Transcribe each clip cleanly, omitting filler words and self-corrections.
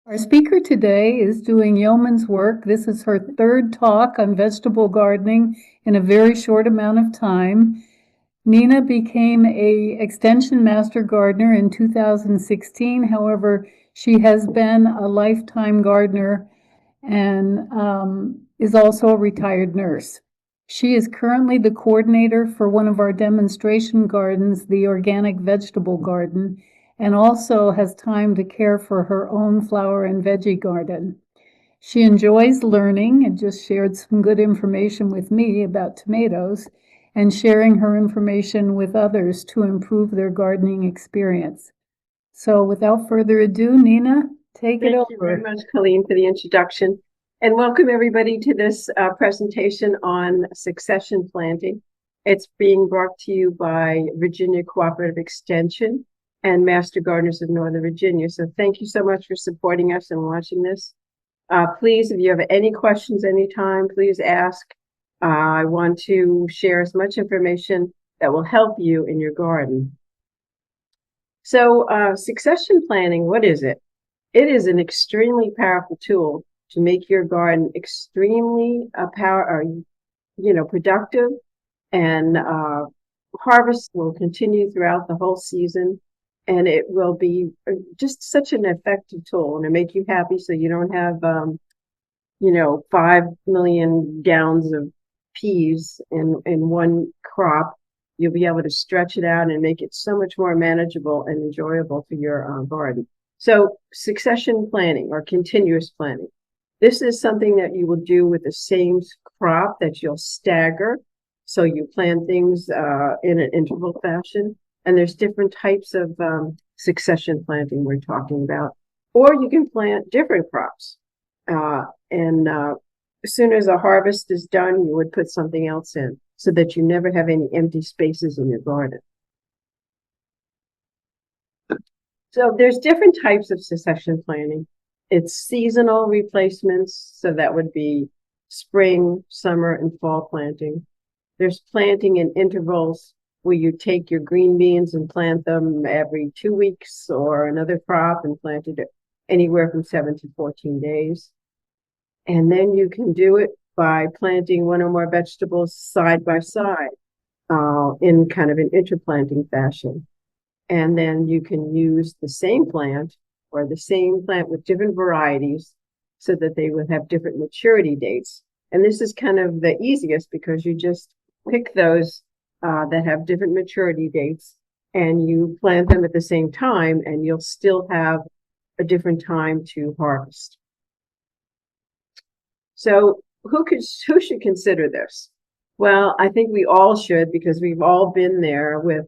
Our speaker today is doing yeoman's work. This is her third talk on vegetable gardening in a very short amount of time. Nina became a extension master gardener in 2016. However, she has been a lifetime gardener and is also a retired nurse. She is currently the coordinator for one of our demonstration gardens, the organic vegetable garden, and also has time to care for her own flower and veggie garden. She enjoys learning and just shared some good information with me about tomatoes and sharing her information with others to improve their gardening experience. So without further ado, Nina, take it over. Thank you very much, Colleen, for the introduction. And welcome everybody to this presentation on succession planting. It's being brought to you by Virginia Cooperative Extension and Master Gardeners of Northern Virginia. So thank you so much for supporting us and watching this. Please, if you have any questions anytime, please ask. I want to share as much information that will help you in your garden. So succession planting, what is it? It is an extremely powerful tool to make your garden extremely productive, and harvest will continue throughout the whole season, and it will be just such an effective tool and to make you happy, so you don't have 5 million gallons of peas in one crop. You'll be able to stretch it out and make it so much more manageable and enjoyable for your garden. So succession planting or continuous planting. This is something that you will do with the same crop that you'll stagger. So you plant things in an interval fashion. And there's different types of succession planting we're talking about. Or you can plant different crops. As soon as a harvest is done, you would put something else in so that you never have any empty spaces in your garden. So there's different types of succession planting. It's seasonal replacements, so that would be spring, summer, and fall planting. There's planting in intervals where you take your green beans and plant them every 2 weeks, or another crop and plant it anywhere from 7 to 14 days. And then you can do it by planting one or more vegetables side by side in kind of an interplanting fashion. And then you can use the same plant or the same plant with different varieties so that they would have different maturity dates. And this is kind of the easiest because you just pick those that have different maturity dates and you plant them at the same time, and you'll still have a different time to harvest. So who should consider this? Well, I think we all should, because we've all been there with,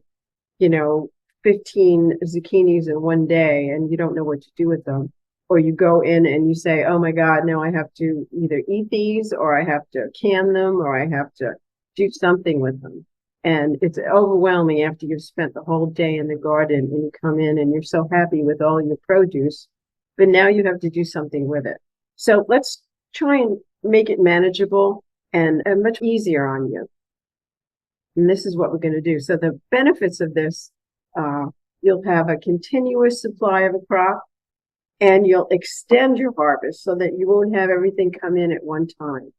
15 zucchinis in one day and you don't know what to do with them. Or you go in and you say, oh my God, now I have to either eat these, or I have to can them, or I have to do something with them. And it's overwhelming after you've spent the whole day in the garden and you come in and you're so happy with all your produce, but now you have to do something with it. So let's try and make it manageable and much easier on you. And this is what we're going to do. So the benefits of this, you'll have a continuous supply of a crop, and you'll extend your harvest so that you won't have everything come in at one time.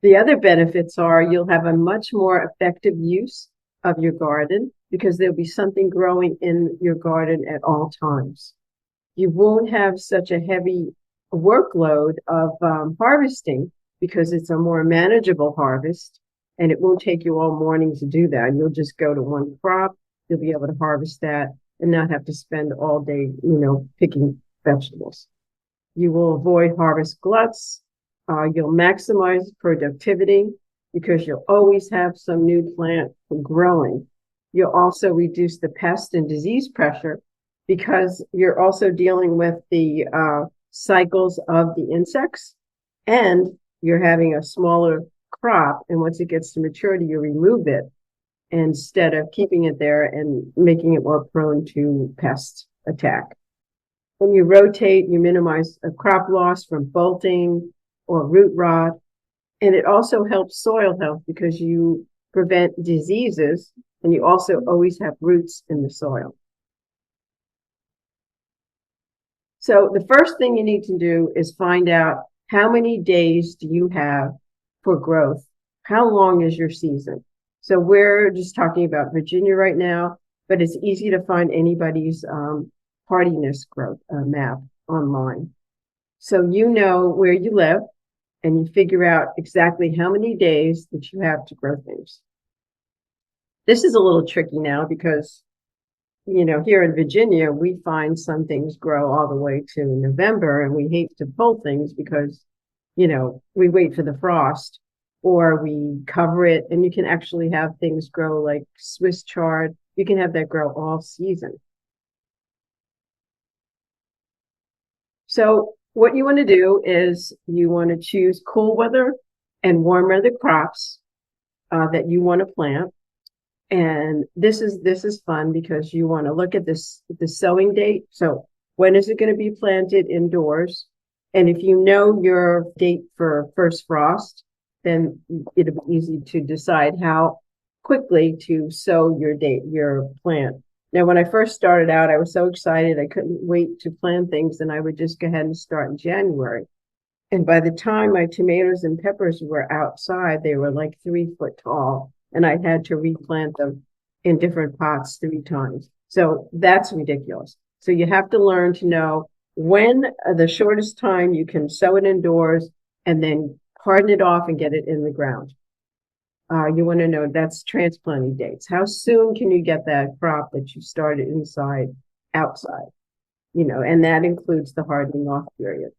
The other benefits are you'll have a much more effective use of your garden because there'll be something growing in your garden at all times. You won't have such a heavy workload of harvesting because it's a more manageable harvest, and it won't take you all morning to do that. You'll just go to one crop, you'll be able to harvest that and not have to spend all day, picking vegetables. You will avoid harvest gluts. You'll maximize productivity because you'll always have some new plant growing. You'll also reduce the pest and disease pressure because you're also dealing with the cycles of the insects, and you're having a smaller crop. And once it gets to maturity, you remove it instead of keeping it there and making it more prone to pest attack. When you rotate, you minimize a crop loss from bolting or root rot. And it also helps soil health because you prevent diseases, and you also always have roots in the soil. So the first thing you need to do is find out how many days do you have for growth? How long is your season? So we're just talking about Virginia right now, but it's easy to find anybody's hardiness growth map online. So you know where you live and you figure out exactly how many days that you have to grow things. This is a little tricky now because, you know, here in Virginia, we find some things grow all the way to November, and we hate to pull things because, you know, we wait for the frost or we cover it, and you can actually have things grow like Swiss chard. You can have that grow all season. So what you want to do is you want to choose cool weather and warm weather crops that you want to plant. And this is fun because you want to look at the sowing date. So when is it going to be planted indoors? And if you know your date for first frost, then it'll be easy to decide how quickly to sow your plant. Now, when I first started out, I was so excited. I couldn't wait to plant things, and I would just go ahead and start in January. And by the time my tomatoes and peppers were outside, they were like 3 foot tall, and I had to replant them in different pots 3 times. So that's ridiculous. So you have to learn to know when the shortest time you can sow it indoors and then harden it off and get it in the ground. You want to know that's transplanting dates. How soon can you get that crop that you started inside outside? You know, and that includes the hardening off period.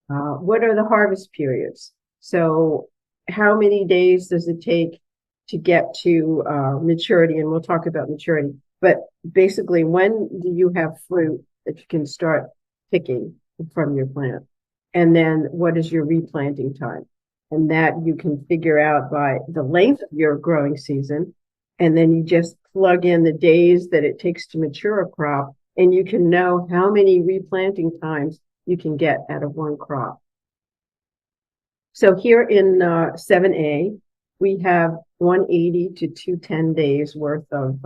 What are the harvest periods? So how many days does it take to get to maturity? And we'll talk about maturity. But basically, when do you have fruit that you can start picking from your plant? And then what is your replanting time? And that you can figure out by the length of your growing season. And then you just plug in the days that it takes to mature a crop, and you can know how many replanting times you can get out of one crop. So here in 7A, we have 180 to 210 days worth of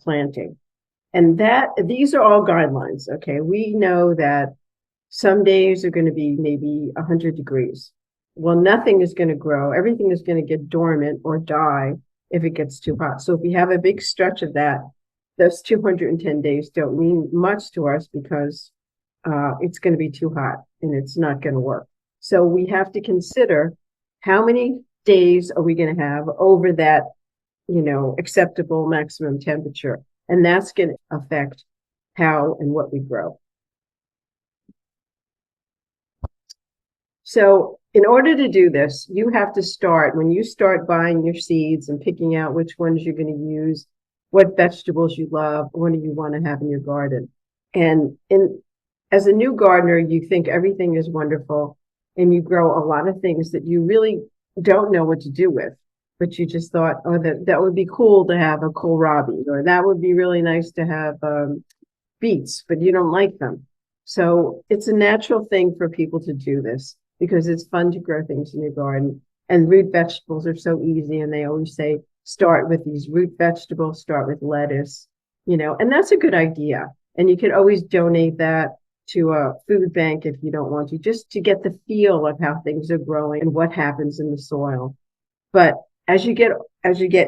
planting. And these are all guidelines, okay? We know that some days are going to be maybe 100 degrees. Well, nothing is going to grow. Everything is going to get dormant or die if it gets too hot. So if we have a big stretch of that, those 210 days don't mean much to us because it's going to be too hot and it's not going to work. So we have to consider how many days are we going to have over that, you know, acceptable maximum temperature. And that's going to affect how and what we grow. So in order to do this, you have to start, when you start buying your seeds and picking out which ones you're going to use, what vegetables you love, what do you want to have in your garden. And as a new gardener, you think everything is wonderful and you grow a lot of things that you really don't know what to do with, but you just thought, oh, that would be cool to have a kohlrabi, or that would be really nice to have beets, but you don't like them. So it's a natural thing for people to do this because it's fun to grow things in your garden. And root vegetables are so easy. And they always say, start with these root vegetables, start with lettuce, you know, and that's a good idea. And you can always donate that to a food bank if you don't want to, just to get the feel of how things are growing and what happens in the soil. But as you get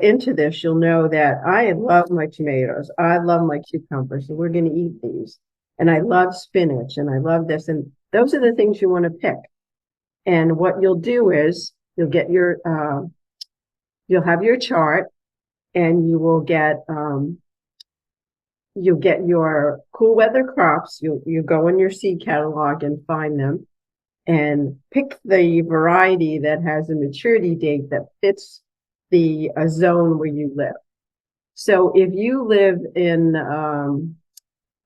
into this, you'll know that I love my tomatoes. I love my cucumbers, and we're going to eat these. And I love spinach, and I love this. And those are the things you want to pick. And what you'll do is you'll get your, you'll have your chart, and you will get, you'll get your cool weather crops. You go in your seed catalog and find them, and pick the variety that has a maturity date that fits the zone where you live. So if you live in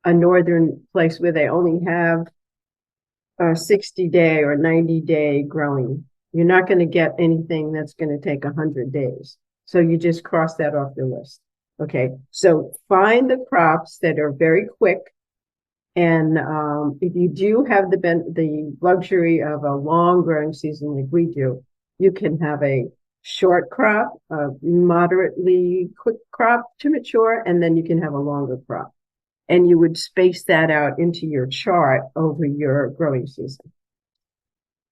a northern place where they only have 60-day or 90-day growing, you're not going to get anything that's going to take 100 days. So you just cross that off your list. Okay, so find the crops that are very quick. And if you do have the luxury of a long growing season like we do, you can have a short crop, a moderately quick crop to mature, and then you can have a longer crop. and you would space that out into your chart over your growing season.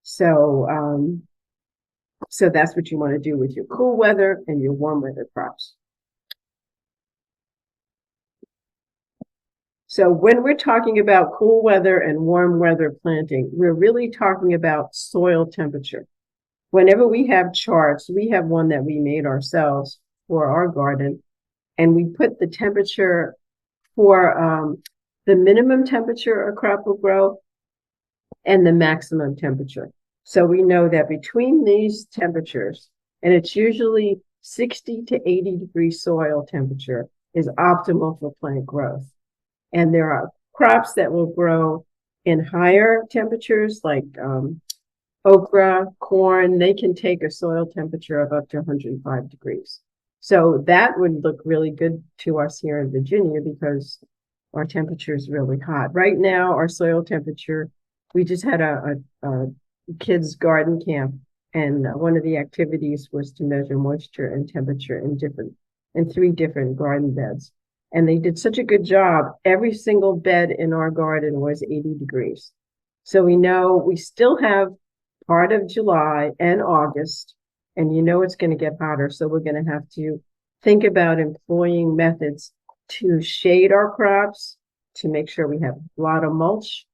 So, so that's what you want to do with your cool weather and your warm weather crops. So when we're talking about cool weather and warm weather planting, we're really talking about soil temperature. Whenever we have charts, we have one that we made ourselves for our garden, and we put the temperature for the minimum temperature a crop will grow and the maximum temperature. So we know that between these temperatures, and it's usually 60 to 80 degree soil temperature, is optimal for plant growth. And there are crops that will grow in higher temperatures, like okra, corn. They can take a soil temperature of up to 105 degrees. So that would look really good to us here in Virginia because our temperature is really hot. Right now, our soil temperature, we just had a kids' garden camp, and one of the activities was to measure moisture and temperature in 3 different garden beds. And they did such a good job. Every single bed in our garden was 80 degrees. So we know we still have part of July and August, and you know it's going to get hotter. So we're going to have to think about employing methods to shade our crops, to make sure we have a lot of mulch,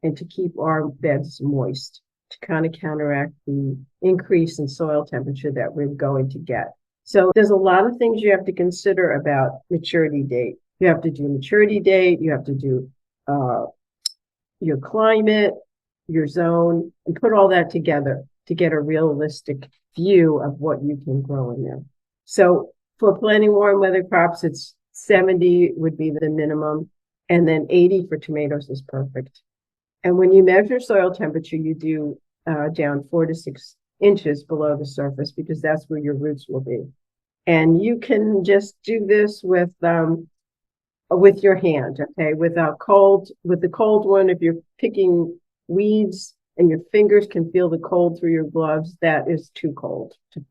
and to keep our beds moist, to kind of counteract the increase in soil temperature that we're going to get. So there's a lot of things you have to consider about maturity date. You have to do maturity date, you have to do your climate, your zone, and put all that together to get a realistic view of what you can grow in there. So for planting warm weather crops, it's 70 would be the minimum, and then 80 for tomatoes is perfect. And when you measure soil temperature, you do down 4 to 6 inches below the surface, because that's where your roots will be. And you can just do this with your hand, okay? With the cold one, if you're picking weeds and your fingers can feel the cold through your gloves, that is too cold to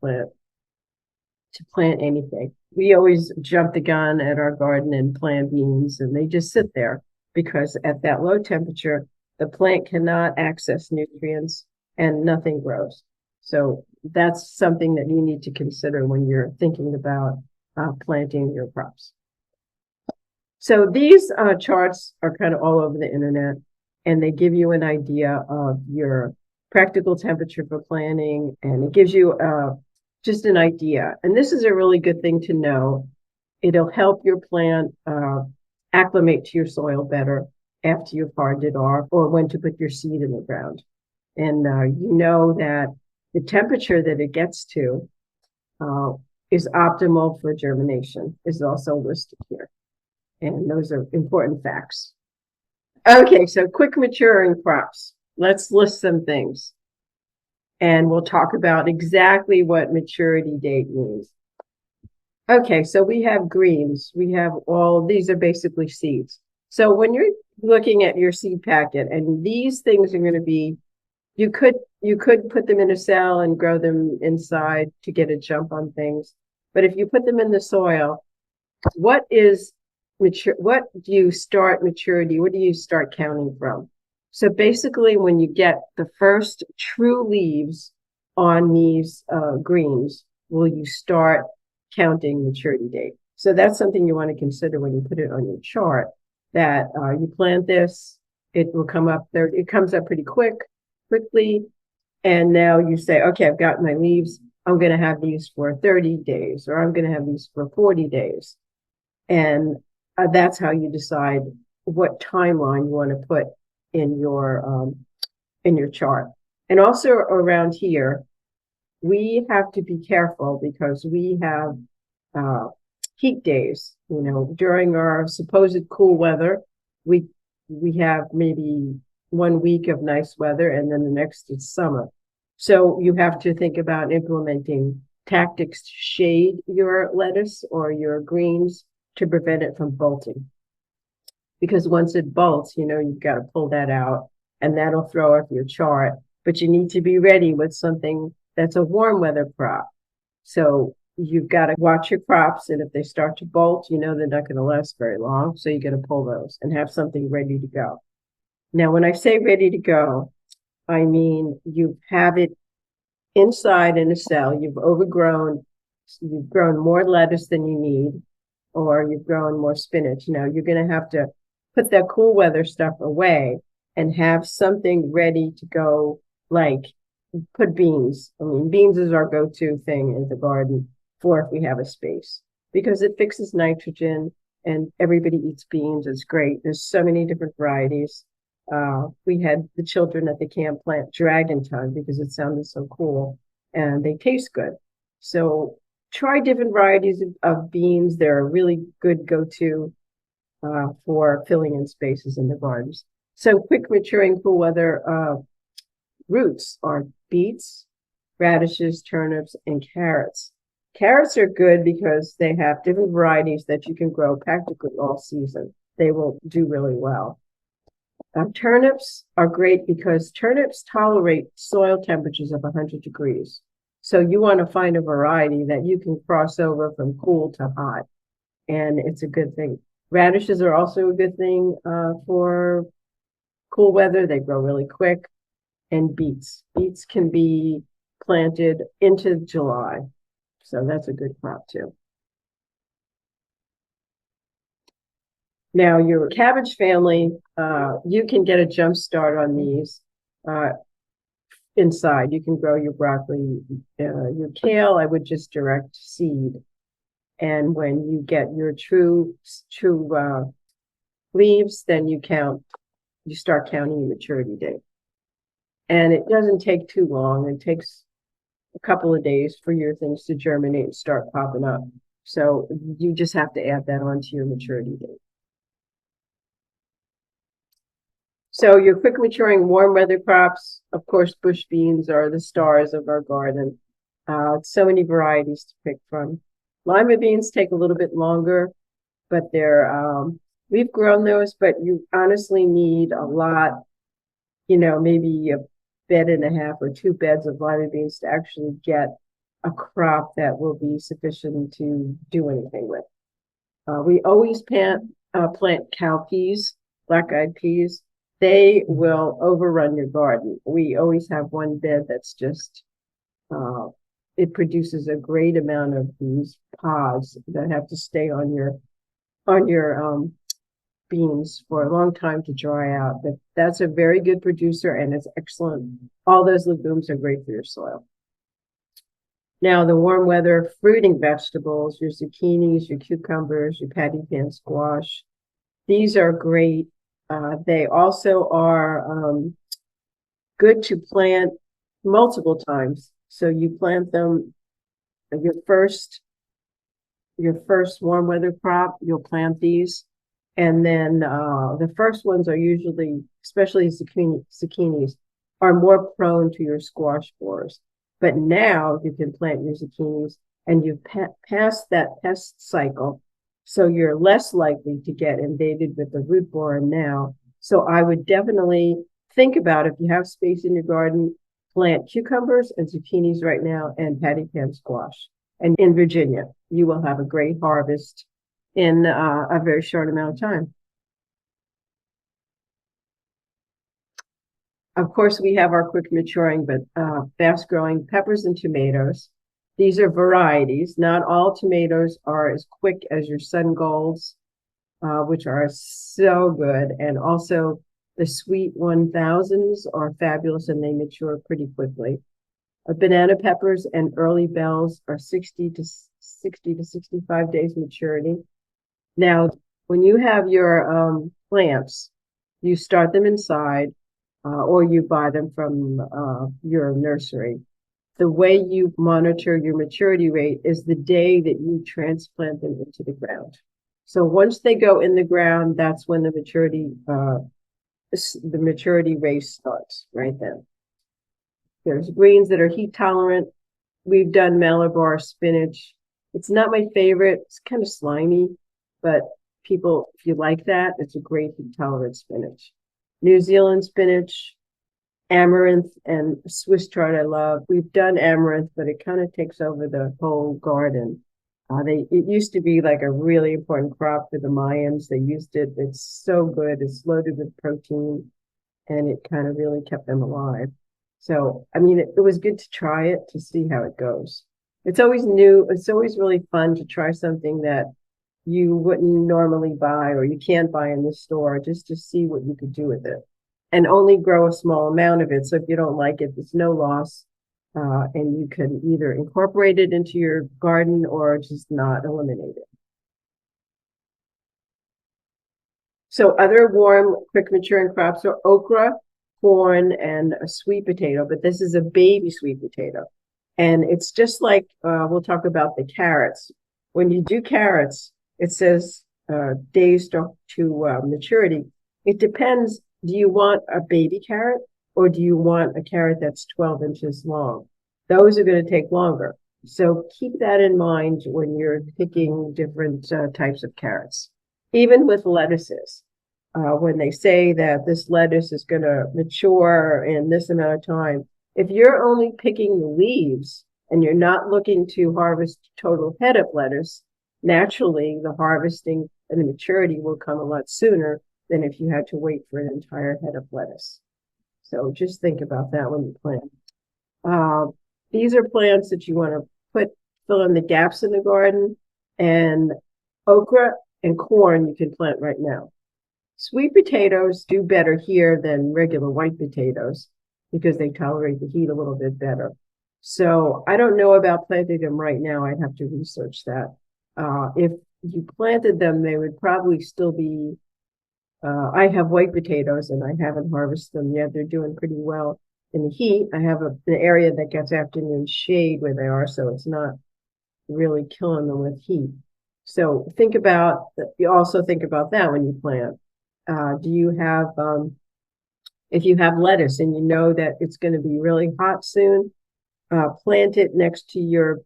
plant anything. We always jump the gun at our garden and plant beans, and they just sit there because at that low temperature, the plant cannot access nutrients and nothing grows. So that's something that you need to consider when you're thinking about planting your crops. So these charts are kind of all over the internet, and they give you an idea of your practical temperature for planting, and it gives you just an idea. And this is a really good thing to know. It'll help your plant acclimate to your soil better after you've hardened it off, or when to put your seed in the ground. And you know that the temperature that it gets to is optimal for germination, is also listed here. And those are important facts. Okay, so quick maturing crops. Let's list some things. And we'll talk about exactly what maturity date means. Okay, so we have greens. We have these are basically seeds. So when you're looking at your seed packet, and these things are going to be, you could put them in a cell and grow them inside to get a jump on things. But if you put them in the soil, what do you start maturity? What do you start counting from? So basically, when you get the first true leaves on these greens, will you start counting maturity date? So that's something you want to consider when you put it on your chart, that you plant this, it will come up there. It comes up pretty quickly. And now you say, okay, I've got my leaves. I'm going to have these for 30 days, or I'm going to have these for 40 days. And that's how you decide what timeline you want to put in your chart. And also around here, we have to be careful because we have heat days. You know, during our supposed cool weather, we have maybe 1 week of nice weather, and then the next is summer. So you have to think about implementing tactics to shade your lettuce or your greens to prevent it from bolting. Because once it bolts, you know, you've got to pull that out, and that'll throw off your chart. But you need to be ready with something that's a warm weather crop. So you've got to watch your crops, and if they start to bolt, you know they're not going to last very long. So you got to pull those and have something ready to go. Now, when I say ready to go, I mean you have it inside in a cell. You've grown more lettuce than you need, or you've grown more spinach. Now you're going to have to put that cool weather stuff away and have something ready to go, like put beans. I mean, beans is our go-to thing in the garden for if we have a space, because it fixes nitrogen and everybody eats beans. It's great. There's so many different varieties. We had the children at the camp plant dragon tongue because it sounded so cool and they taste good. So try different varieties of beans. They're a really good go-to for filling in spaces in the gardens. So quick maturing cool weather roots are beets, radishes, turnips, and carrots. Carrots are good because they have different varieties that you can grow practically all season. They will do really well. Turnips are great because turnips tolerate soil temperatures of 100 degrees. So you want to find a variety that you can cross over from cool to hot, and it's a good thing. Radishes are also a good thing for cool weather. They grow really quick. And beets. Beets can be planted into July. So that's a good crop too. Now your cabbage family, you can get a jump start on these inside. You can grow your broccoli, your kale, I would just direct seed. And when you get your true leaves, then you start counting your maturity date. And it doesn't take too long. It takes a couple of days for your things to germinate and start popping up. So you just have to add that onto your maturity date. So your quick maturing warm weather crops, of course, bush beans are the stars of our garden. So many varieties to pick from. Lima beans take a little bit longer, but we've grown those, but you honestly need a lot, maybe a bed and a half or 2 beds of lima beans to actually get a crop that will be sufficient to do anything with. We always plant cowpeas, black-eyed peas. They will overrun your garden. We always have one bed that's just, it produces a great amount of these pods that have to stay on your beans for a long time to dry out. But that's a very good producer and it's excellent. All those legumes are great for your soil. Now the warm weather fruiting vegetables, your zucchinis, your cucumbers, your patty pan squash, these are great. They also are good to plant multiple times. So you plant them, your first warm weather crop, you'll plant these. And then the first ones are usually, especially zucchinis, are more prone to your squash borers. But now you can plant your zucchinis and you've passed that pest cycle. So you're less likely to get invaded with the root borer now. So I would definitely think about, if you have space in your garden, plant cucumbers and zucchinis right now and patty pan squash. And in Virginia, you will have a great harvest in a very short amount of time. Of course, we have our quick maturing but fast growing peppers and tomatoes. These are varieties. Not all tomatoes are as quick as your sun golds, which are so good. And also the sweet 1000s are fabulous and they mature pretty quickly. Banana peppers and early bells are 60 to 65 days maturity. Now, when you have your plants, you start them inside or you buy them from your nursery. The way you monitor your maturity rate is the day that you transplant them into the ground. So once they go in the ground, that's when the maturity race starts right then. There's greens that are heat tolerant. We've done Malabar spinach. It's not my favorite. It's kind of slimy, but people, if you like that, it's a great heat tolerant spinach. New Zealand spinach Amaranth and Swiss chard I love. We've done amaranth, but it kind of takes over the whole garden. It used to be like a really important crop for the Mayans. They used it. It's so good. It's loaded with protein, and it kind of really kept them alive. So, I mean, it was good to try it to see how it goes. It's always new. It's always really fun to try something that you wouldn't normally buy or you can't buy in the store, just to see what you could do with it. And only grow a small amount of it. So if you don't like it, there's no loss. And you can either incorporate it into your garden or just not eliminate it. So other warm, quick maturing crops are okra, corn, and a sweet potato, but this is a baby sweet potato. And it's just like, we'll talk about the carrots. When you do carrots, it says days to maturity. It depends. Do you want a baby carrot or do you want a carrot that's 12 inches long? Those are going to take longer. So keep that in mind when you're picking different types of carrots. Even with lettuces, when they say that this lettuce is going to mature in this amount of time, if you're only picking the leaves and you're not looking to harvest total head of lettuce, naturally the harvesting and the maturity will come a lot sooner than if you had to wait for an entire head of lettuce. So just think about that when you plant. These are plants that you want to fill in the gaps in the garden, and okra and corn you can plant right now. Sweet potatoes do better here than regular white potatoes because they tolerate the heat a little bit better. So I don't know about planting them right now. I'd have to research that. If you planted them, they would probably still be, I have white potatoes and I haven't harvested them yet. They're doing pretty well in the heat. I have an area that gets afternoon shade where they are, so it's not really killing them with heat. So you also think about that when you plant. Do you have, if you have lettuce and you know that it's going to be really hot soon, plant it next to your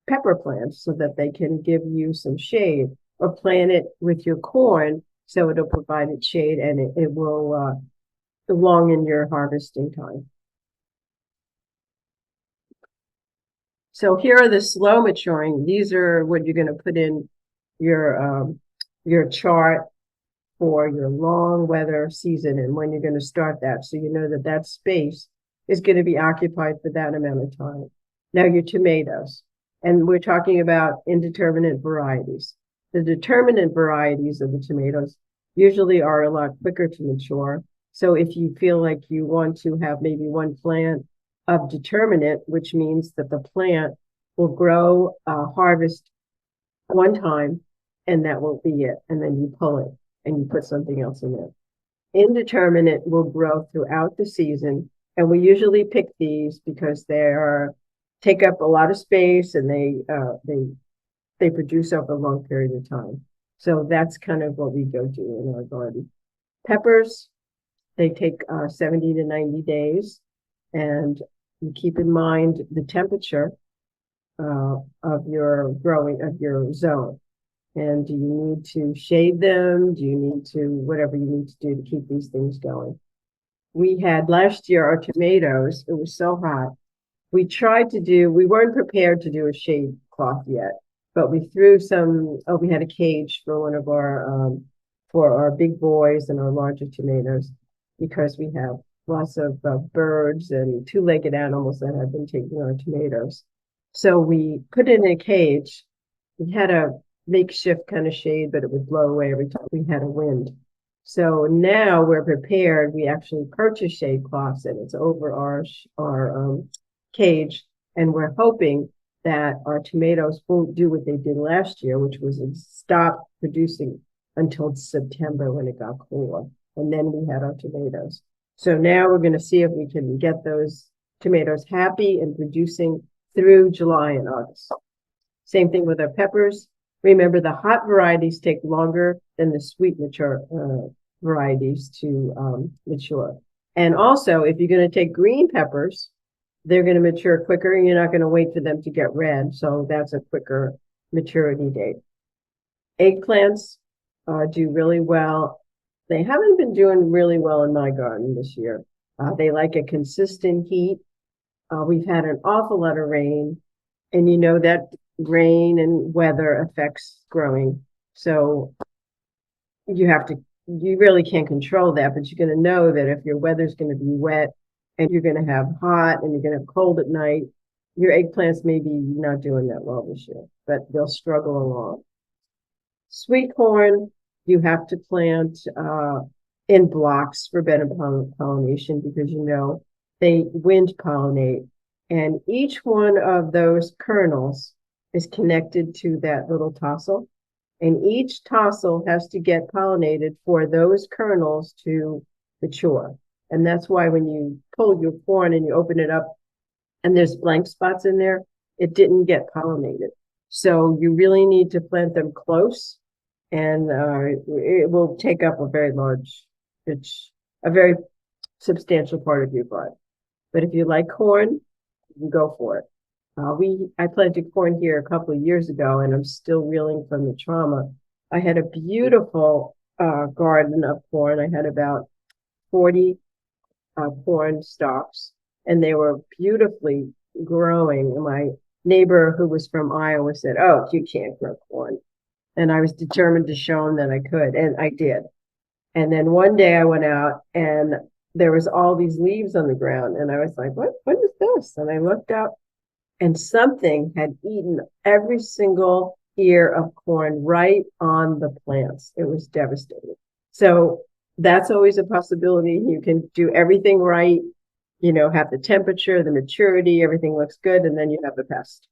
pepper plants so that they can give you some shade, or plant it with your corn so it'll provide it shade and it will elongate your harvesting time. So here are the slow maturing. These are what you're going to put in your chart for your long weather season and when you're going to start that. So you know that that space is going to be occupied for that amount of time. Now your tomatoes, and we're talking about indeterminate varieties. The determinate varieties of the tomatoes usually are a lot quicker to mature. So if you feel like you want to have maybe one plant of determinate, which means that the plant will grow, harvest one time, and that will be it. And then you pull it and you put something else in it. Indeterminate will grow throughout the season. And we usually pick these because take up a lot of space and they produce over a long period of time. So that's kind of what we go do in our garden. Peppers, they take 70 to 90 days. And you keep in mind the temperature of your zone. And do you need to shade them? Do you need to, whatever you need to do to keep these things going? We had last year our tomatoes, it was so hot. We weren't prepared to do a shade cloth yet, but we threw we had a cage for one of for our big boys and our larger tomatoes, because we have lots of birds and two-legged animals that have been taking our tomatoes. So we put it in a cage. We had a makeshift kind of shade, but it would blow away every time we had a wind. So now we're prepared. We actually purchased shade cloths and it's over our cage. And we're hoping that our tomatoes won't do what they did last year, which was stop producing until September when it got cooler. And then we had our tomatoes. So now we're going to see if we can get those tomatoes happy and producing through July and August. Same thing with our peppers. Remember, the hot varieties take longer than the sweet mature varieties to mature. And also, if you're going to take green peppers, they're going to mature quicker and you're not going to wait for them to get red. So that's a quicker maturity date. Eggplants do really well. They haven't been doing really well in my garden this year. They like a consistent heat. We've had an awful lot of rain, and you know that rain and weather affects growing. So you really can't control that, but you're going to know that if your weather's going to be wet and you're going to have hot and you're going to have cold at night, your eggplants may be not doing that well this year, but they'll struggle along. Sweet corn, you have to plant in blocks for better pollination because you know they wind pollinate. And each one of those kernels is connected to that little tassel. And each tassel has to get pollinated for those kernels to mature. And that's why when you pull your corn and you open it up and there's blank spots in there, it didn't get pollinated. So you really need to plant them close, and it will take up a very substantial part of your garden. But if you like corn, you can go for it. I planted corn here a couple of years ago, and I'm still reeling from the trauma. I had a beautiful garden of corn. I had about 40 corn stalks, and they were beautifully growing. And my neighbor, who was from Iowa, said, "Oh, you can't grow corn." And I was determined to show him that I could, and I did. And then one day I went out, and there was all these leaves on the ground, and I was like, "What is this?" And I looked up, and something had eaten every single ear of corn right on the plants. It was devastating. So that's always a possibility. You can do everything right, have the temperature, the maturity, everything looks good, and then you have the pest.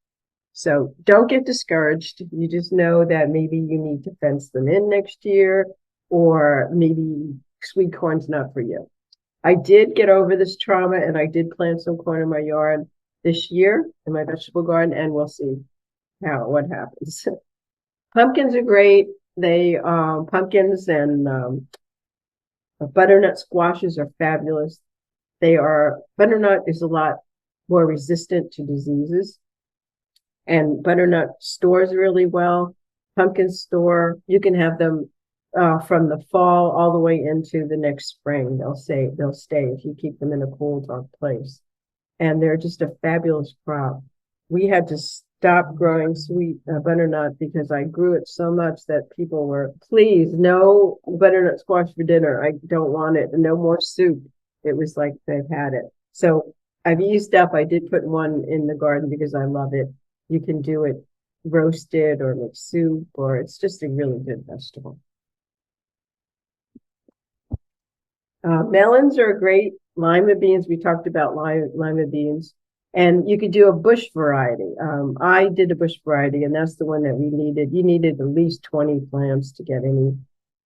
So don't get discouraged. You just know that maybe you need to fence them in next year, or maybe sweet corn's not for you. I did get over this trauma, and I did plant some corn in my yard this year in my vegetable garden, and we'll see what happens. Pumpkins are great. Pumpkins and butternut squashes are fabulous. Butternut is a lot more resistant to diseases, and butternut stores really well. Pumpkins store, you can have them from the fall all the way into the next spring. They'll stay if you keep them in a cool, dark place. And they're just a fabulous crop. We had to stop growing sweet butternut because I grew it so much that people were, "Please, no butternut squash for dinner. I don't want it. No more soup." It was like they've had it. So I've eased up. I did put one in the garden because I love it. You can do it roasted or make soup, or it's just a really good vegetable. Melons are great. Lima beans, we talked about lima beans. And you could do a bush variety. I did a bush variety, and that's the one that we needed. You needed at least 20 plants to get any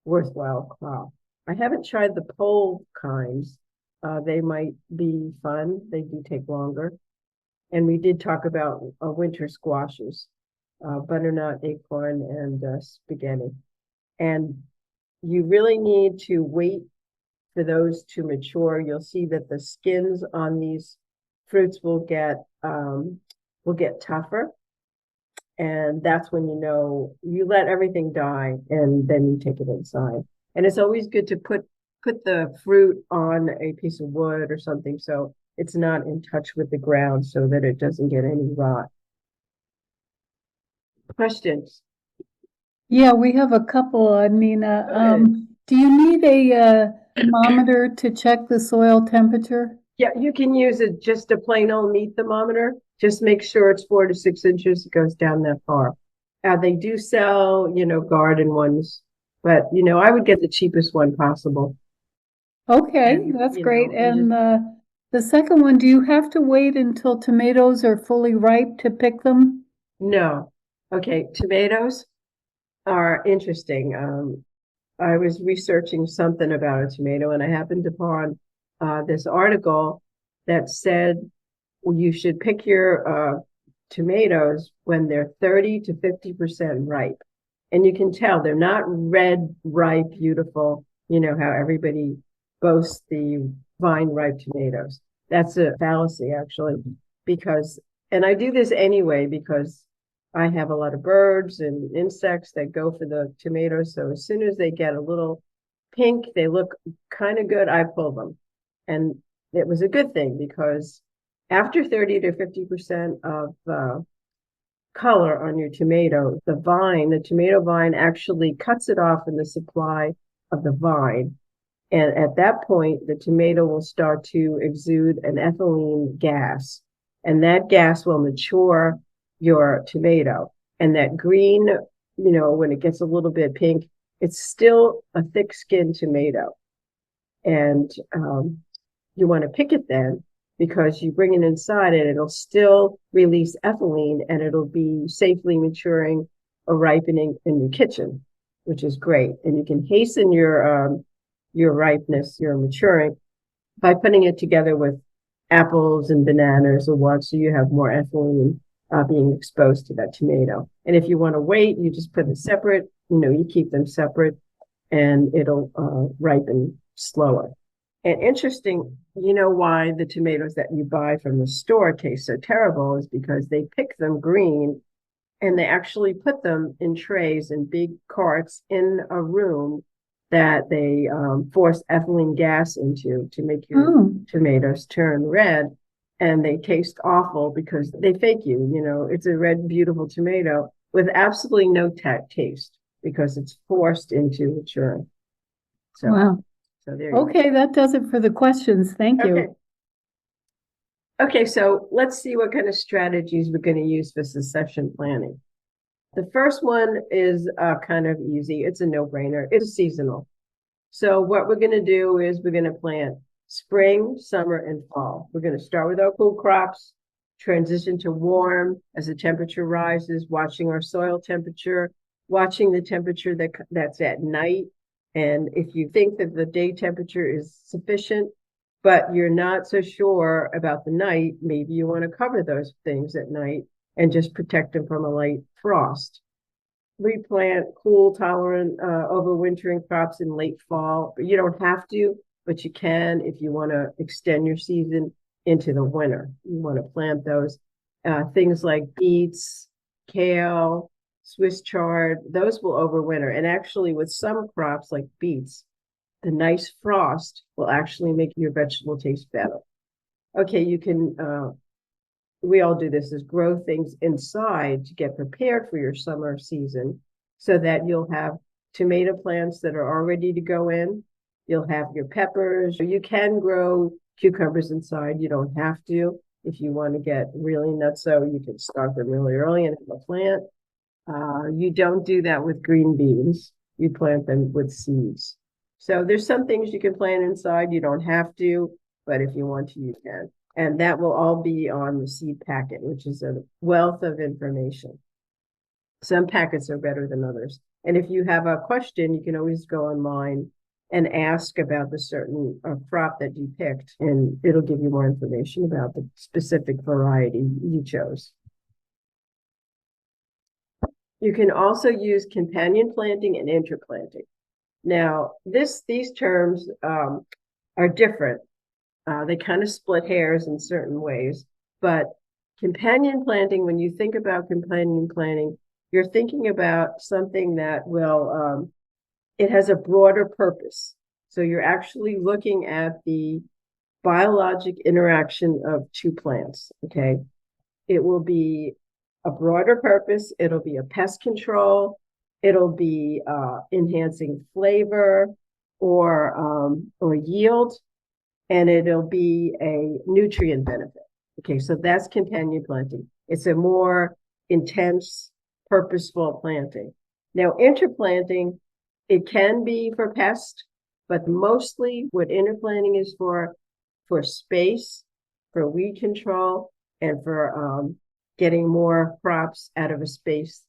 worthwhile crop. I haven't tried the pole kinds. They might be fun. They do take longer. And we did talk about winter squashes, butternut, acorn, and spaghetti. And you really need to wait for those to mature. You'll see that the skins on these fruits will get tougher, and that's when you let everything die, and then you take it inside. And it's always good to put the fruit on a piece of wood or something so it's not in touch with the ground, so that it doesn't get any rot. Questions? Yeah, we have a couple, Nina. Do you need a thermometer to check the soil temperature? Yeah, you can use just a plain old meat thermometer. Just make sure it's 4 to 6 inches. It goes down that far. They do sell, garden ones, but I would get the cheapest one possible. Okay, that's great. And the second one, do you have to wait until tomatoes are fully ripe to pick them? No. Okay, tomatoes are interesting. I was researching something about a tomato, and I happened upon this article that said you should pick your tomatoes when they're 30 to 50% ripe. And you can tell they're not red, ripe, beautiful, how everybody boasts the vine ripe tomatoes. That's a fallacy, actually, and I do this anyway because I have a lot of birds and insects that go for the tomatoes. So as soon as they get a little pink, they look kind of good, I pull them. And it was a good thing because after 30 to 50% of color on your tomato, the tomato vine actually cuts it off in the supply of the vine. And at that point, the tomato will start to exude an ethylene gas, and that gas will mature your tomato. And that green, when it gets a little bit pink, it's still a thick-skinned tomato. And you want to pick it then because you bring it inside and it'll still release ethylene and it'll be safely maturing or ripening in your kitchen, which is great. And you can hasten your ripeness, your maturing, by putting it together with apples and bananas or what, so you have more ethylene being exposed to that tomato. And if you want to wait, you just put it separate, you keep them separate and it'll ripen slower. And interesting, why the tomatoes that you buy from the store taste so terrible is because they pick them green and they actually put them in trays in big carts in a room that they force ethylene gas into to make your tomatoes turn red. And they taste awful because they fake you. It's a red, beautiful tomato with absolutely no taste because it's forced into a churn. So, wow. So there you okay, that does it for the questions. Thank you. Okay, so let's see what kind of strategies we're going to use for succession planning. The first one is kind of easy. It's a no-brainer. It's seasonal. So what we're going to do is we're going to plant spring, summer, and fall. We're going to start with our cool crops, transition to warm as the temperature rises, watching our soil temperature, watching the temperature that's at night. And if you think that the day temperature is sufficient, but you're not so sure about the night, maybe you want to cover those things at night and just protect them from a light frost. We plant cool tolerant overwintering crops in late fall, but you don't have to, but you can if you want to extend your season into the winter. You want to plant those things like beets, kale, Swiss chard, those will overwinter. And actually with some crops like beets, the nice frost will actually make your vegetable taste better. Okay, you can, we all do this, is grow things inside to get prepared for your summer season so that you'll have tomato plants that are all ready to go in. You'll have your peppers. You can grow cucumbers inside. You don't have to. If you want to get really nutso, you can start them really early and have a plant. You don't do that with green beans. You plant them with seeds. So there's some things you can plant inside. You don't have to, but if you want to, you can. And that will all be on the seed packet, which is a wealth of information. Some packets are better than others. And if you have a question, you can always go online and ask about the certain crop that you picked, and it'll give you more information about the specific variety you chose. You can also use companion planting and interplanting. Now, these terms are different. They kind of split hairs in certain ways, but companion planting, when you think about companion planting, you're thinking about something that will, it has a broader purpose. So you're actually looking at the biologic interaction of two plants, okay? It will be a broader purpose. It'll be a pest control. It'll be enhancing flavor or yield, and it'll be a nutrient benefit. Okay, so that's companion planting. It's a more intense, purposeful planting. Now, interplanting, it can be for pest, but mostly what interplanting is for space, for weed control, and for getting more crops out of a space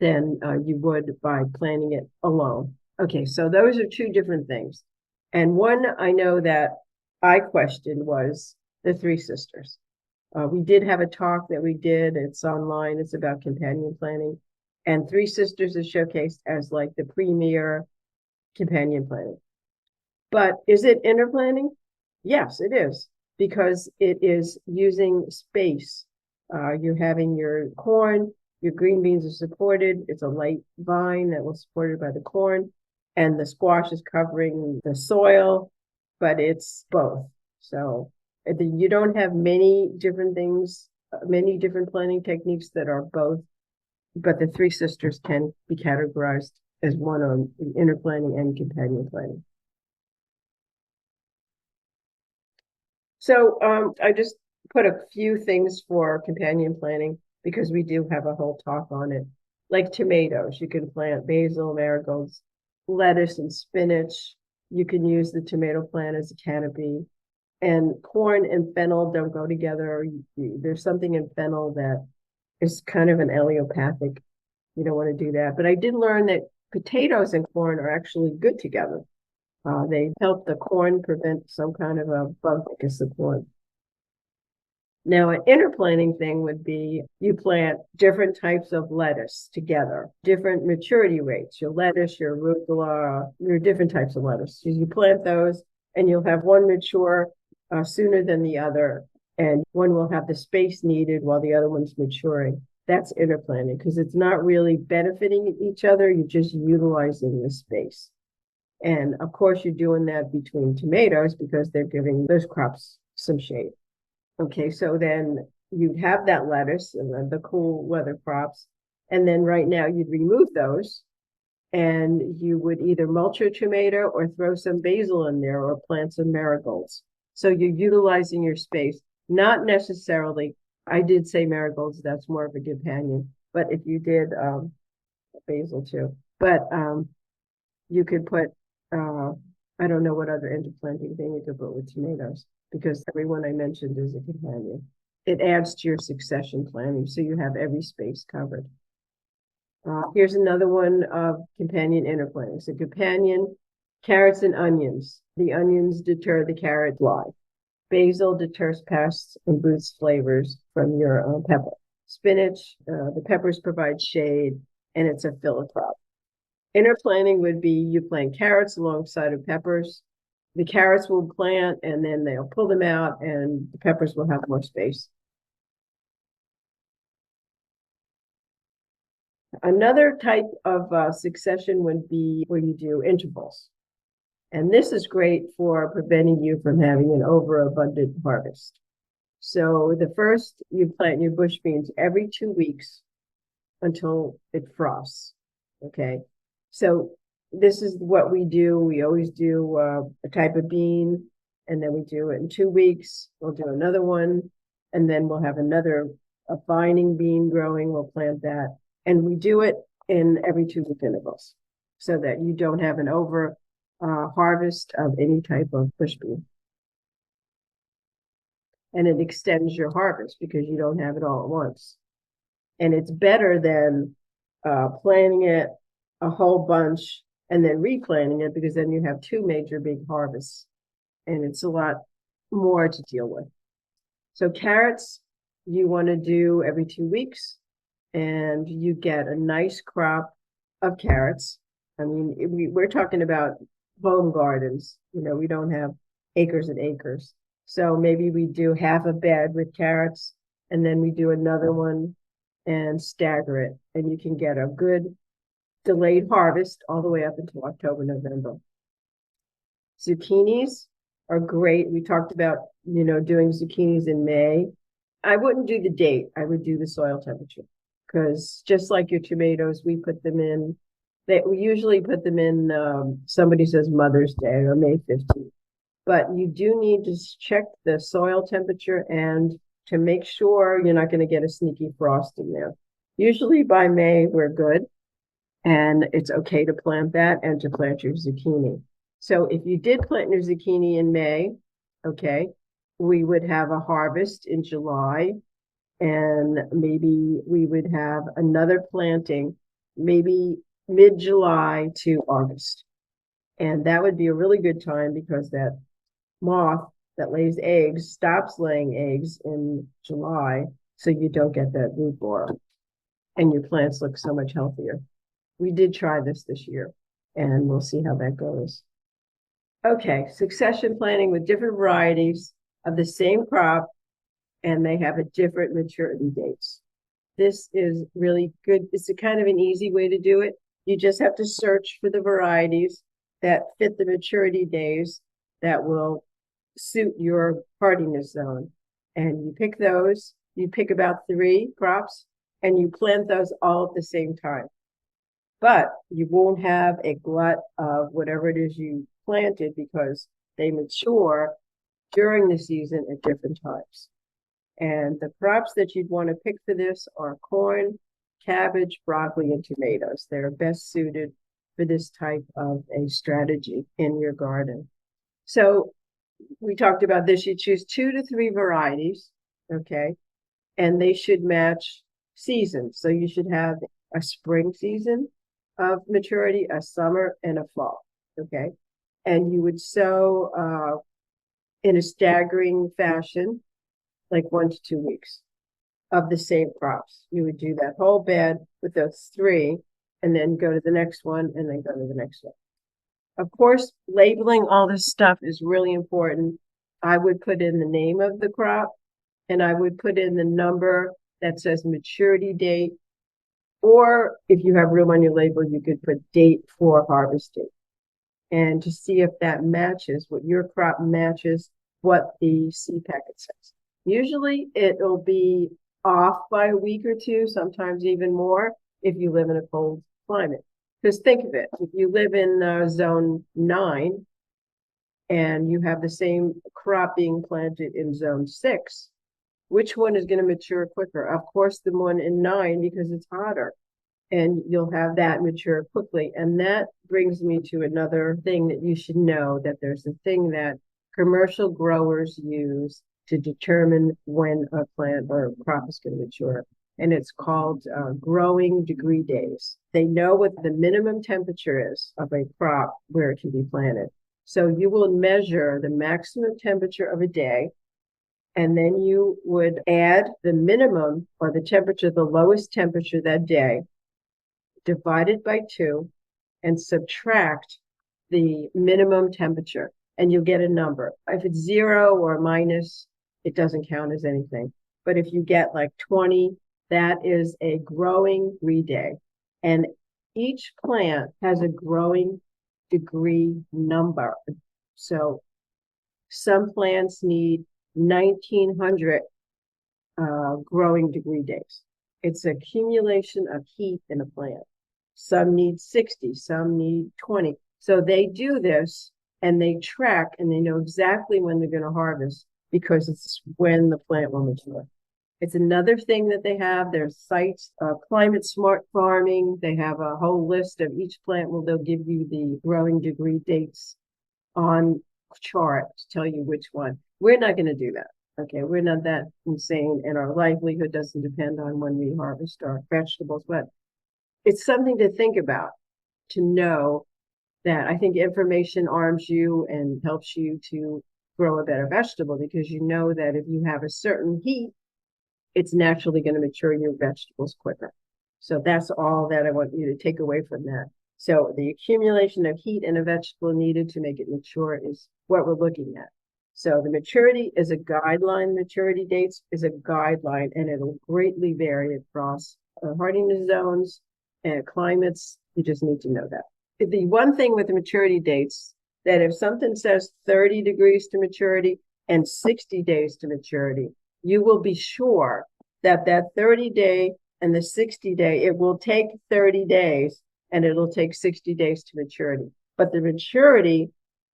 than you would by planting it alone. Okay, so those are two different things. And one I know that I questioned was the Three Sisters. We did have a talk that we did. It's online. It's about companion planting. And Three Sisters is showcased as like the premier companion planting. But is it interplanting? Yes, it is, because it is using space. You're having your corn, your green beans are supported. It's a light vine that was supported by the corn, and the squash is covering the soil, but it's both. So you don't have many different things, many different planting techniques that are both, but the three sisters can be categorized as one on interplanting and companion planting. So I just put a few things for companion planting because we do have a whole talk on it. Like tomatoes, you can plant basil, marigolds, lettuce, and spinach. You can use the tomato plant as a canopy. And corn and fennel don't go together. There's something in fennel that is kind of an allelopathic. You don't want to do that. But I did learn that potatoes and corn are actually good together. They help the corn prevent some kind of a bug that gets the corn. Now, an interplanting thing would be you plant different types of lettuce together, different maturity rates, your lettuce, your arugula, your different types of lettuce. You plant those and you'll have one mature sooner than the other, and one will have the space needed while the other one's maturing. That's interplanting because it's not really benefiting each other, you're just utilizing the space. And of course, you're doing that between tomatoes because they're giving those crops some shade. Okay, so then you'd have that lettuce and the cool weather crops. And then right now you'd remove those and you would either mulch your tomato or throw some basil in there or plant some marigolds. So you're utilizing your space, not necessarily, I did say marigolds, that's more of a companion, but if you did basil too, but you could put, I don't know what other interplanting thing you could put with tomatoes because everyone I mentioned is a companion. It adds to your succession planning, so you have every space covered. Here's another one of companion interplanting. So companion, carrots and onions. The onions deter the carrot fly. Basil deters pests and boosts flavors from your pepper. Spinach, the peppers provide shade, and it's a filler crop. Interplanting would be you plant carrots alongside of peppers. The carrots will plant and then they'll pull them out and the peppers will have more space. Another type of succession would be where you do intervals. And this is great for preventing you from having an overabundant harvest. So the first, you plant your bush beans every 2 weeks until it frosts, okay? So this is what we do. We always do a type of bean, and then we do it in 2 weeks. We'll do another one, and then we'll have a vining bean growing. We'll plant that. And we do it in every 2 week intervals so that you don't have an over harvest of any type of bush bean. And it extends your harvest because you don't have it all at once. And it's better than planting it a whole bunch and then replanting it because then you have two major big harvests and it's a lot more to deal with. So carrots, you want to do every 2 weeks and you get a nice crop of carrots. I mean, we're talking about home gardens. You know, we don't have acres and acres. So maybe we do half a bed with carrots and then we do another one and stagger it. And you can get a good delayed harvest all the way up until October, November. Zucchinis are great. We talked about, you know, doing zucchinis in May. I wouldn't do the date. I would do the soil temperature because just like your tomatoes, we put them in, we usually put them in, somebody says Mother's Day or May 15th. But you do need to check the soil temperature and to make sure you're not going to get a sneaky frost in there. Usually by May, we're good. And it's okay to plant that and to plant your zucchini. So if you did plant your zucchini in May, okay, we would have a harvest in July and maybe we would have another planting, maybe mid-July to August. And that would be a really good time because that moth that lays eggs stops laying eggs in July, so you don't get that root borer and your plants look so much healthier. We did try this year and we'll see how that goes. Okay, succession planting with different varieties of the same crop and they have a different maturity dates. This is really good. It's a kind of an easy way to do it. You just have to search for the varieties that fit the maturity days that will suit your hardiness zone. And you pick those, you pick about 3 crops, and you plant those all at the same time. But you won't have a glut of whatever it is you planted because they mature during the season at different times. And the crops that you'd want to pick for this are corn, cabbage, broccoli, and tomatoes. They're best suited for this type of a strategy in your garden. So we talked about this. You choose 2 to 3 varieties, okay? And they should match seasons. So you should have a spring season of maturity, a summer, and a fall, okay? And you would sow in a staggering fashion, like 1 to 2 weeks of the same crops. You would do that whole bed with those 3, and then go to the next one, and then go to the next one. Of course, labeling all this stuff is really important. I would put in the name of the crop, and I would put in the number that says maturity date, or if you have room on your label, you could put date for harvest date. And to see if that matches, what your crop matches what the seed packet says. Usually it'll be off by a week or 2, sometimes even more, if you live in a cold climate. Because think of it, if you live in zone 9 and you have the same crop being planted in zone 6, which one is going to mature quicker? Of course, the one in 9, because it's hotter, and you'll have that mature quickly. And that brings me to another thing that you should know, that there's a thing that commercial growers use to determine when a plant or a crop is going to mature. And it's called growing degree days. They know what the minimum temperature is of a crop where it can be planted. So you will measure the maximum temperature of a day, and then you would add the minimum or the temperature, the lowest temperature that day, divided by 2, and subtract the minimum temperature, and you'll get a number. If it's 0 or minus, it doesn't count as anything. But if you get like 20, that is a growing degree day. And each plant has a growing degree number. So some plants need 1900 growing degree days. It's accumulation of heat in a plant. Some need 60, some need 20. So they do this and they track, and they know exactly when they're going to harvest, because it's when the plant will mature. It's another thing that they have. There's sites, climate smart farming. They have a whole list of each plant. Well, they'll give you the growing degree dates on chart to tell you which one. We're not going to do that. Okay, we're not that insane, and our livelihood doesn't depend on when we harvest our vegetables, but it's something to think about, to know that. I think information arms you and helps you to grow a better vegetable, because you know that if you have a certain heat, it's naturally going to mature your vegetables quicker. So that's all that I want you to take away from that. So the accumulation of heat in a vegetable needed to make it mature is what we're looking at. So the maturity is a guideline. Maturity dates is a guideline, and it'll greatly vary across hardiness zones and climates. You just need to know that. The one thing with the maturity dates, that if something says 30 degrees to maturity and 60 days to maturity, you will be sure that that 30-day and the 60-day, it will take 30 days and it'll take 60 days to maturity. But the maturity,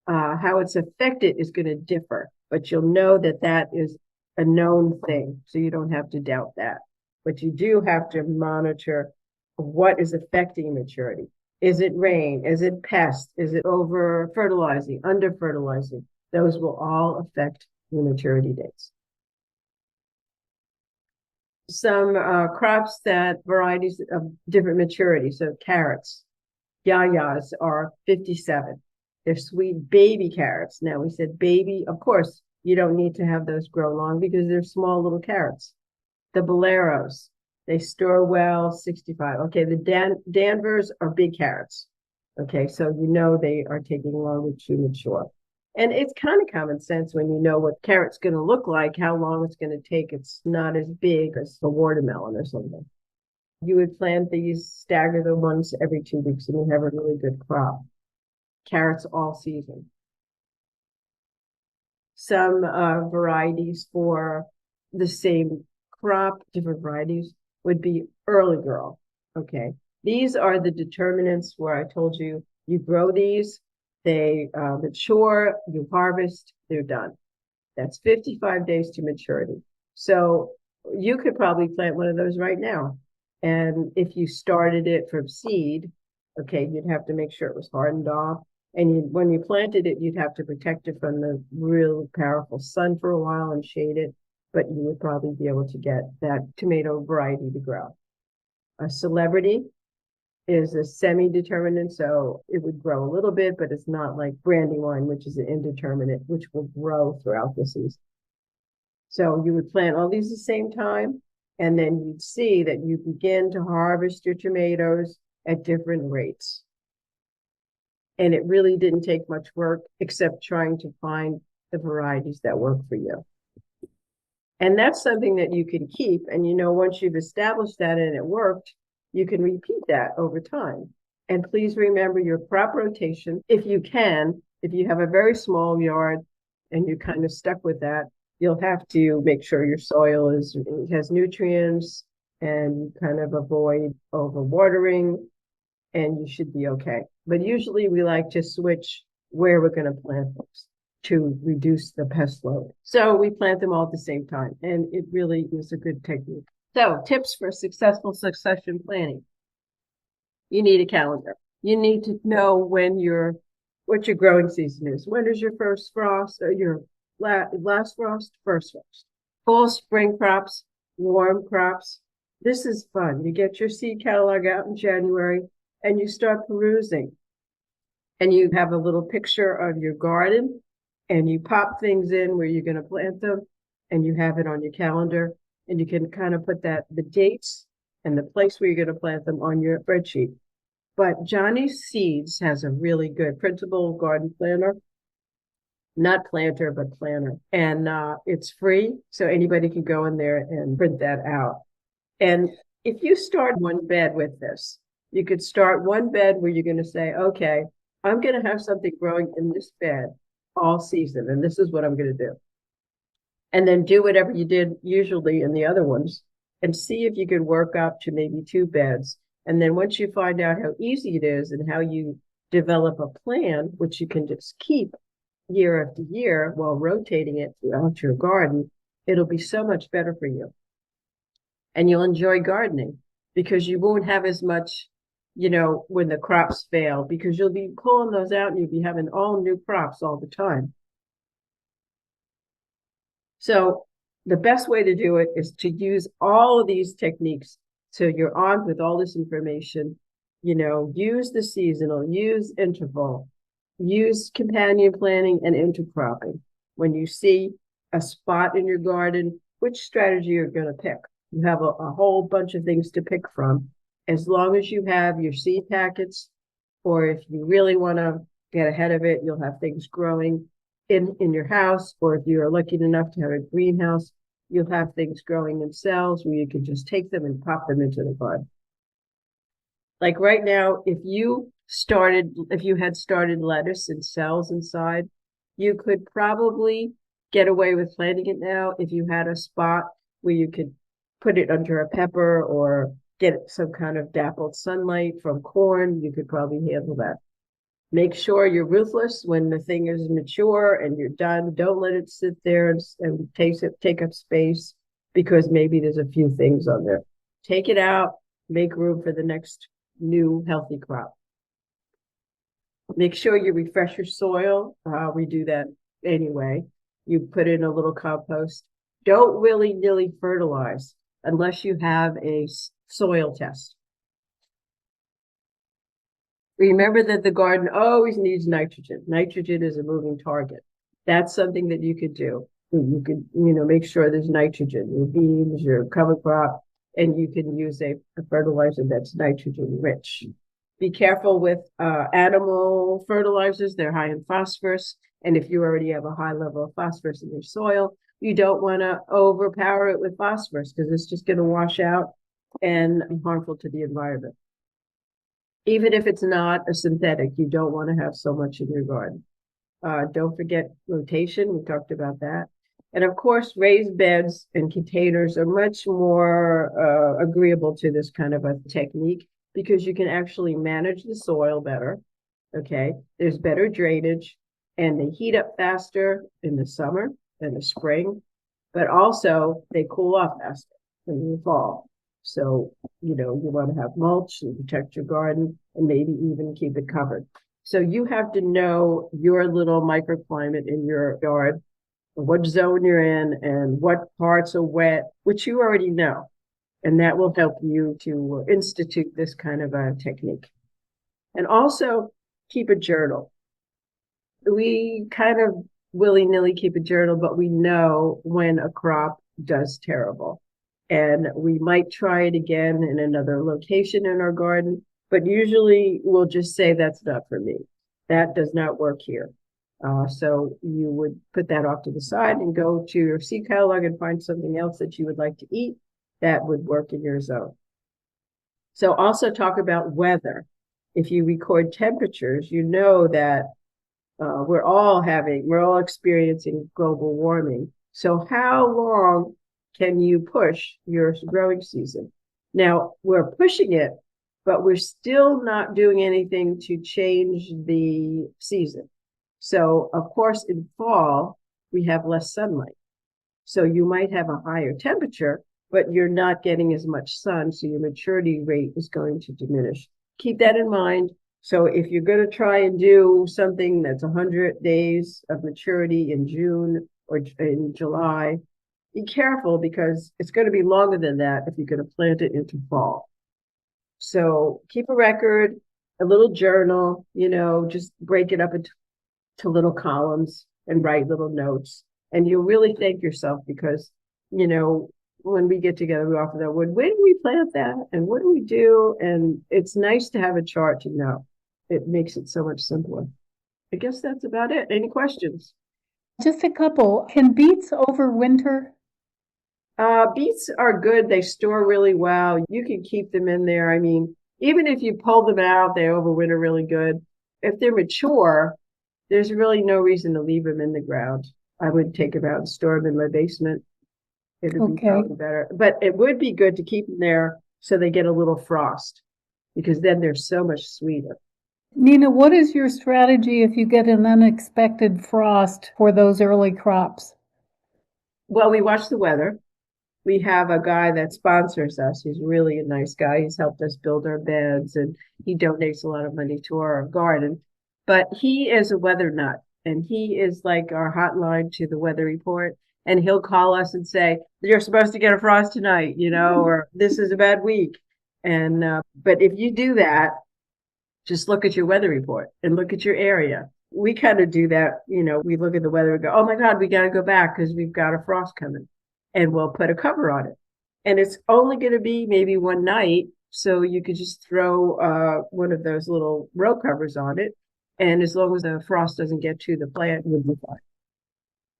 how it's affected is going to differ, but you'll know that that is a known thing, so you don't have to doubt that. But you do have to monitor what is affecting maturity. Is it rain? Is it pest? Is it over fertilizing, under fertilizing? Those will all affect your maturity dates. Some crops that varieties of different maturity. So carrots, yayas are 57. They're sweet baby carrots. Now we said baby, of course, you don't need to have those grow long because they're small little carrots. The boleros, they store well, 65. Okay, the Danvers are big carrots. Okay, so you know they are taking longer to mature. And it's kind of common sense when you know what carrot's going to look like, how long it's going to take. It's not as big as a watermelon or something. You would plant these, stagger them once every 2 weeks, and you have a really good crop. Carrots all season. some varieties for the same crop, different varieties, would be early girl. Okay. These are the determinants where I told you, you grow these, they mature, you harvest, they're done. That's 55 days to maturity. So you could probably plant one of those right now. And if you started it from seed, okay, you'd have to make sure it was hardened off. And when you planted it, you'd have to protect it from the real powerful sun for a while and shade it. But you would probably be able to get that tomato variety to grow. A celebrity is a semi-determinate, so it would grow a little bit, but it's not like brandywine, which is an indeterminate, which will grow throughout the season. So you would plant all these at the same time, and then you'd see that you begin to harvest your tomatoes at different rates. And it really didn't take much work except trying to find the varieties that work for you. And that's something that you can keep. And once you've established that and it worked, you can repeat that over time. And please remember your crop rotation. If you can, if you have a very small yard and you're kind of stuck with that, you'll have to make sure your soil has nutrients and kind of avoid overwatering, and you should be okay. But usually we like to switch where we're going to plant things to reduce the pest load. So we plant them all at the same time, and it really is a good technique. So tips for successful succession planting. You need a calendar. You need to know what your growing season is. When is your first frost or your last frost, first frost? Fall, spring crops, warm crops. This is fun. You get your seed catalog out in January and you start perusing. And you have a little picture of your garden and you pop things in where you're going to plant them and you have it on your calendar. And you can kind of put the dates and the place where you're going to plant them on your spreadsheet. But Johnny's Seeds has a really good printable garden planner, not planter, but planner. And it's free, so anybody can go in there and print that out. And if you start one bed with this, you could start one bed where you're going to say, okay, I'm going to have something growing in this bed all season, and this is what I'm going to do. And then do whatever you did usually in the other ones and see if you could work up to maybe 2 beds. And then once you find out how easy it is and how you develop a plan, which you can just keep year after year while rotating it throughout your garden, it'll be so much better for you. And you'll enjoy gardening because you won't have as much, when the crops fail, because you'll be pulling those out and you'll be having all new crops all the time. So the best way to do it is to use all of these techniques. So you're armed with all this information, use the seasonal, use interval, use companion planting and intercropping. When you see a spot in your garden, which strategy you're going to pick. You have a whole bunch of things to pick from. As long as you have your seed packets, or if you really want to get ahead of it, you'll have things growing in your house, or if you're lucky enough to have a greenhouse, you'll have things growing in cells where you can just take them and pop them into the garden. Like right now, if you had started lettuce in cells inside, you could probably get away with planting it now if you had a spot where you could put it under a pepper or get some kind of dappled sunlight from corn. You could probably handle that. Make sure you're ruthless when the thing is mature and you're done. Don't let it sit there and take up space because maybe there's a few things on there. Take it out, make room for the next new healthy crop. Make sure you refresh your soil. We do that anyway. You put in a little compost. Don't willy-nilly fertilize unless you have a soil test. Remember that the garden always needs nitrogen. Nitrogen is a moving target. That's something that you could do. You could, make sure there's nitrogen, your beans, your cover crop, and you can use a fertilizer that's nitrogen rich. Be careful with animal fertilizers. They're high in phosphorus. And if you already have a high level of phosphorus in your soil, you don't want to overpower it with phosphorus because it's just going to wash out and be harmful to the environment. Even if it's not a synthetic, you don't want to have so much in your garden. Don't forget rotation. We talked about that. And of course, raised beds and containers are much more agreeable to this kind of a technique because you can actually manage the soil better. Okay, there's better drainage and they heat up faster in the summer than the spring, but also they cool off faster in the fall. So, you want to have mulch and protect your garden and maybe even keep it covered. So you have to know your little microclimate in your yard, what zone you're in and what parts are wet, which you already know. And that will help you to institute this kind of a technique. And also keep a journal. We kind of willy-nilly keep a journal, but we know when a crop does terrible. And we might try it again in another location in our garden, but usually we'll just say that's not for me. That does not work here. So you would put that off to the side and go to your seed catalog and find something else that you would like to eat that would work in your zone. So also talk about weather. If you record temperatures, you know that we're all experiencing global warming. So how long can you push your growing season? Now we're pushing it, but we're still not doing anything to change the season. So of course in fall, we have less sunlight. So you might have a higher temperature, but you're not getting as much sun. So your maturity rate is going to diminish. Keep that in mind. So if you're going to try and do something that's 100 days of maturity in June or in July, be careful because it's going to be longer than that if you're going to plant it into fall. So keep a record, a little journal, just break it up into little columns and write little notes. And you'll really thank yourself because, when we get together, we often know, when do we plant that? And what do we do? And it's nice to have a chart to know. It makes it so much simpler. I guess that's about it. Any questions? Just a couple. Can beets overwinter? Beets are good. They store really well. You can keep them in there. I mean, even if you pull them out, they overwinter really good. If they're mature, there's really no reason to leave them in the ground. I would take them out and store them in my basement. It would be probably better. But it would be good to keep them there so they get a little frost because then they're so much sweeter. Nina, what is your strategy if you get an unexpected frost for those early crops? Well, we watch the weather. We have a guy that sponsors us. He's really a nice guy. He's helped us build our beds and he donates a lot of money to our garden. But he is a weather nut and he is like our hotline to the weather report. And he'll call us and say, you're supposed to get a frost tonight, or this is a bad week. And, but if you do that, just look at your weather report and look at your area. We kind of do that. We look at the weather and go, oh my God, we got to go back because we've got a frost coming and we'll put a cover on it. And it's only going to be maybe one night. So you could just throw one of those little row covers on it. And as long as the frost doesn't get to the plant, we'll be fine.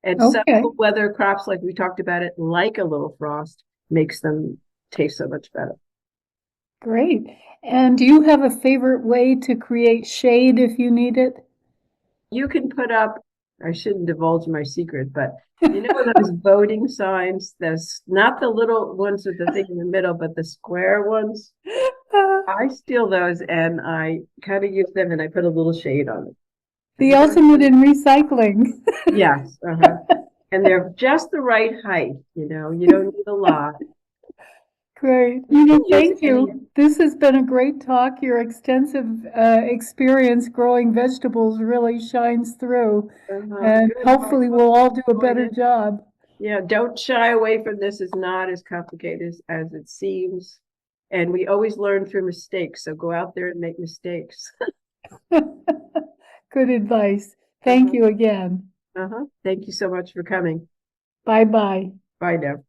And some weather crops, like we talked about it, like a little frost, makes them taste so much better. Great. And do you have a favorite way to create shade if you need it? You can put up, I shouldn't divulge my secret, but those voting signs, there's not the little ones with the thing in the middle, but the square ones. I steal those and I kind of use them and I put a little shade on it. The ultimate in recycling. Yes. And they're just the right height. You don't need a lot. Great. Thank you. This has been a great talk. Your extensive experience growing vegetables really shines through. And hopefully we'll all do a better job. Yeah, don't shy away from this. It's not as complicated as it seems. And we always learn through mistakes. So go out there and make mistakes. Good advice. Thank you again. Thank you so much for coming. Bye-bye. Bye now.